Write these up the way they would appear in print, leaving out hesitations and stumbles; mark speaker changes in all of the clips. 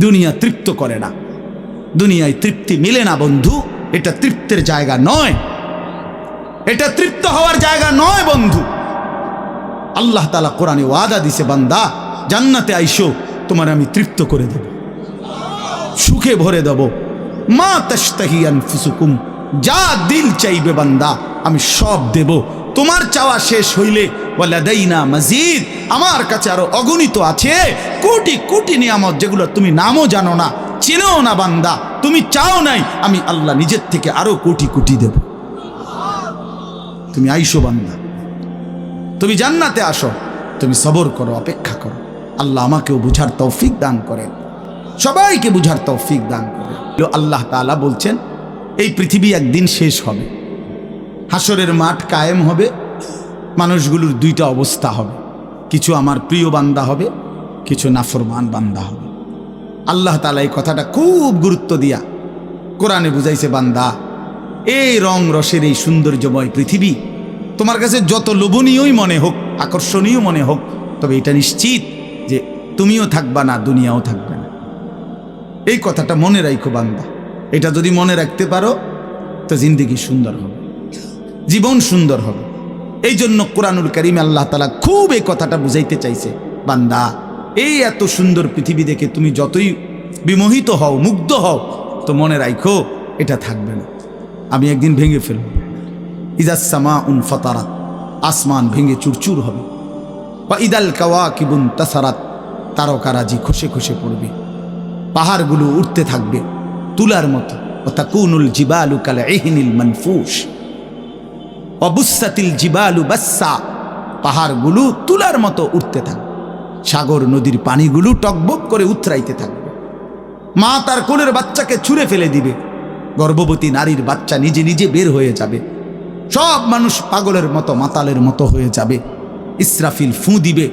Speaker 1: দুনিয়া তৃপ্ত করে না, দুনিয়ায় তৃপ্তি মিলে না বন্ধু। এটা তৃপ্তের জায়গা নয়, এটা তৃপ্ত হওয়ার জায়গা নয় বন্ধু। আল্লাহ তাআলা কোরআনে ওয়াদা দিছে, বান্দা জান্নাতে আইসো, তোমার আমি তৃপ্ত করে দেব, সুখে ভরে দেব। মা তাশতাহি আনফুসুকুম, যা দিল চাইবে বান্দা আমি সব দেব। তোমার চাওয়া শেষ হইলে ওয়ালাদাইনা মাজিদ, আমার কাছে আরো অগণিত আছে কোটি কোটি নিয়ামত, যেগুলো তুমি নামও জানো না, চিনো না বান্দা। তুমি চাও নাই, আমি আল্লাহ নিজের থেকে আরো কোটি কোটি দেব। তুমি আইসো বান্দা, তুমি জান্নাতে আসো, তুমি সবর করো, অপেক্ষা করো। আল্লাহ আমাকেও বুঝার তৌফিক দান করেন, সবাইকে বুঝার তৌফিক দান করেন। আল্লাহ তাআলা বলছেন এই পৃথিবী একদিন শেষ হবে, হাসরের মাঠ কায়েম হবে, মানুষগুলোর দুইটা অবস্থা হবে, কিছু আমার প্রিয় বান্দা হবে, কিছু নাফরমান বান্দা হবে। আল্লাহ তাআলা এই কথাটা খুব গুরুত্ব দিয়া কোরআনে বুঝাইছে, বান্দা এই রং রসের এই সৌন্দর্যময় পৃথিবী তোমার কাছে যত লোভনীয়ই মনে হোক, আকর্ষণীয় মনে হোক, তবে এটা নিশ্চিত যে তুমিও থাকবা না, দুনিয়াও থাকবে না। এই কথাটা মনে রাখো বান্দা, এটা যদি মনে রাখতে পারো তো জিন্দেগি সুন্দর হবে, জীবন সুন্দর হবে। এই জন্য কোরআনুল কারীমে আল্লাহ তাআলা খুব এই কথাটা বুঝাইতে চাইছে, বান্দা এই এত সুন্দর পৃথিবী দেখে তুমি যতই বিমোহিত হও, মুগ্ধ হও, তো মনে রাখো এটা থাকবে না, আমি একদিন ভেঙে ফেলব। ইযাস সামাউন ফাতারাত, আসমান ভেঙে চুরচুর হবে। ওয়া ইদাল কাওয়াকিবুন তাসারাত, তারকারাজি খসে খসে পড়বে, পাহাড়গুলো উঠতে থাকবে তুলার মতো। ওয়া তাকুনুল জিবালু কাল ইহনিল মানফুশ ওয়া বুসাতিল জিবালু বাসসা, পাহাড়গুলো তুলার মতো উঠতে থাকবে, সাগর নদীর পানিগুলো টকবক করে উতরাইতে থাকবে। মা তার কোলের বাচ্চাকে ছুঁড়ে ফেলে দিবে, গর্ভবতী নারীর বাচ্চা নিজে নিজে বের হয়ে যাবে, সব মানুষ পাগলের মতো মাতালের মতো হয়ে যাবে। ইসরাফিল ফু দিবে,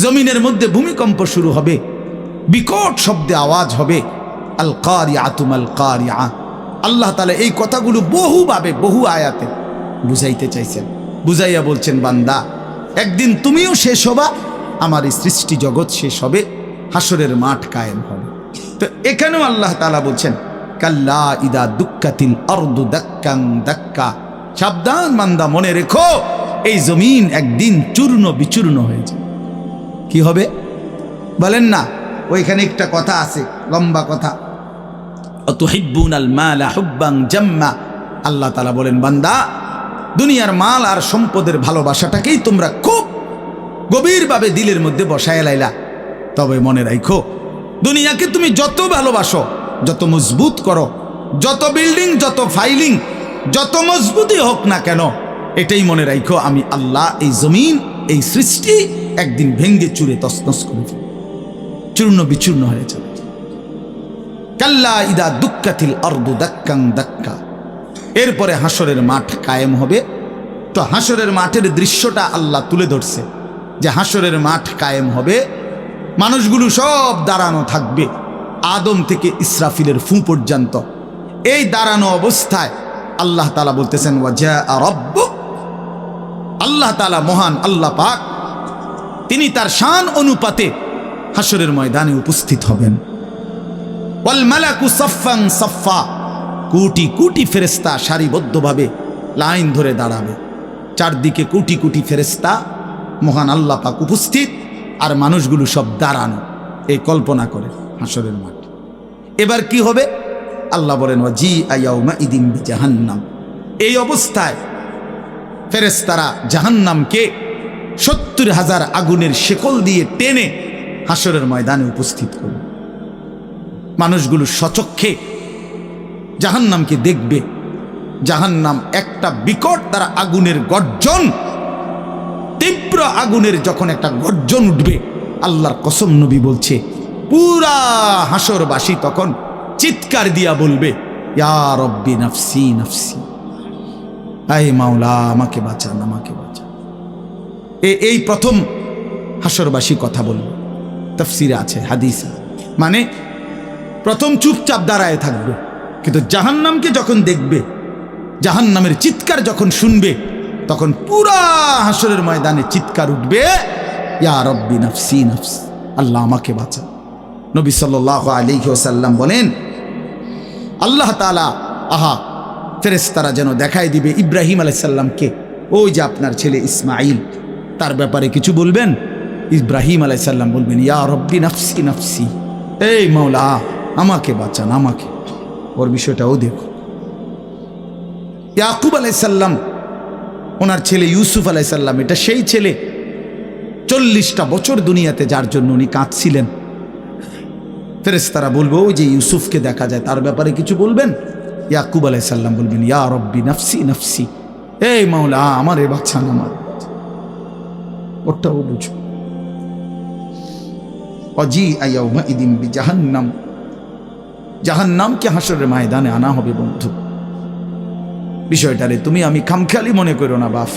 Speaker 1: জমিনের মধ্যে ভূমিকম্প শুরু হবে, বিকট শব্দে আওয়াজ হবে। আল কারিআতু মাল কারিআ, আল্লাহ তাআলা এই কথাগুলো বহুভাবে বহু আয়াতে বুঝাইতে চাইছেন, বুঝাইয়া বলছেন, বান্দা একদিন তুমিও শেষ হবা, আমার এই সৃষ্টি জগৎ শেষ হবে, হাসরের মাঠ কায়েম হবে। তো এখানেও আল্লাহ তাআলা বলছেন, কাল্লা ইদা দুক্কাতিল আরদু দাক্কাং দাক্কা, সাবধান বান্দা, মনে রেখো এই জমিন একদিন চূর্ণ বিচূর্ণ হয়ে যাবে। কি হবে বলেন না? ওইখানে একটা কথা আছে, লম্বা কথা, অতুহিব্বুনাল মালা হুব্বান জাম্মা। আল্লাহ তাআলা বলেন, বান্দা দুনিয়ার মাল আর সম্পদের ভালোবাসাটাকেই তোমরা খুব গভীরভাবে দিলের মধ্যে বসায় লাইলা। তবে মনে রাখো, দুনিয়াকে তুমি যত ভালোবাসো, যত মজবুত করো, যত বিল্ডিং, যত ফাইলিং, যত মজবুতই হোক না কেন, এটাই মনে রাখো আমি আল্লাহ এই জমিন, এই সৃষ্টি একদিন ভেঙ্গে চুরে তছনছ করে দেব, চূর্ণ বিচূর্ণ হয়ে যাবে। কাল্লা ইদা দুক্কাতিল আরদু দাক্কাং দাক্কা। এরপরে হাসরের মাঠ কায়েম হবে। তো হাসরের মাঠের দৃশ্যটা আল্লাহ তুলে ধরছে যে হাসরের মাঠ কায়েম হবে, মানুষগুলো সব দাঁড়ানো থাকবে, আদম থেকে ইসরাফিলের ফু পর্যন্ত। এই দাঁড়ানো অবস্থায় আল্লাহ তাআলা বলতেছেন, ওয়াজা রাব্বুক, আল্লাহ তাআলা মহান আল্লাহ পাক, তিনি তার শান অনুপাতে হাসরের ময়দানে উপস্থিত হবেন। ওয়াল মালাকু সাফফান সাফফা, কোটি কোটি ফেরেশতা সারিবদ্ধভাবে লাইন ধরে দাঁড়াবে, চারদিকে কোটি কোটি ফেরেশতা, মহান আল্লাহ পাক উপস্থিত, আর মানুষগুলো সব দাঁড়ানো। এই কল্পনা করে হাসরের মাঠ। এবার কি হবে? আল্লাহ বলেন, ওয়াজিআ ইয়াউমাইদিন বিজাহান্নাম। এই অবস্থায় ফেরেশতারা জাহান্নামকে ৭০,০০০ আগুনের শেকল দিয়ে টেনে হাসরের ময়দানে উপস্থিত করবে। মানুষগুলো সচক্ষে জাহান্নামকে দেখবে। জাহান্নাম একটা বিকট তারা আগুনের গর্জন, তীব্র আগুনের যখন একটা গর্জন উঠবে, আল্লাহর কসম নবী বলছে, পুরা হাসরবাসী তখন চিৎকার দিয়া বলবে, ইয়া রব্বি নাফসি নাফসি, আয় মাওলা আমাকে বাঁচান, আমাকে বাঁচান। এই প্রথম হাসরবাসী কথা বলবে। তাফসিরে আছে, হাদিসে, মানে প্রথম চুপচাপ দাঁড়ায় থাকবে, কিন্তু জাহান্নামকে যখন দেখবে, জাহান্নামের চিৎকার যখন শুনবে, তখন পুরা হাসরের ময়দানে চিৎকার উঠবে, ইয়া রব্বি নাফসি নাফসি, আল্লাহ আমাকে বাঁচান। নবী সাল্লাল্লাহু আলাইহি ওয়াসাল্লাম বলেন, আল্লাহ তাআলা ফেরেশতারা যেন দেখাই দিবে ইব্রাহিম আলাইহিস সালামকে, ওই যে আপনার ছেলে ইসমাঈল, তার ব্যাপারে কিছু বলবেন। ইব্রাহিম আলাইহিস সালাম বলবেন, ইয়া রব্বি নাফসি নাফসি, এই মাওলা আমাকে বাঁচান, আমাকে। ওর বিষয়টাও দেখো। ইয়াকুব আলাইহিস সালাম, ওনার ছেলে ইউসুফ আলাইহিস সালাম, এটা সেই ছেলে 40টা বছর দুনিয়াতে যার জন্য উনি কাঁদছিলেন। ফেরেশতারা বলবো, ওই যে ইউসুফকে দেখা যায়, তার ব্যাপারে কিছু বলবেন। ইয়াকুব আলাইহিস সালাম বলবেন, ইয়া রব্বি নাফসি নাফসি, এই মাওলা আমারে বাঁচান, আমার। ওটাও বুঝো। অজি আয়াউমা ইদিন বিজাহান্নাম, জাহান্নামকে হাসরের ময়দানে আনা হবে বন্ধু। বিষয়টারে তুমি আমি খামখেয়ালি মনে করো না বাপ।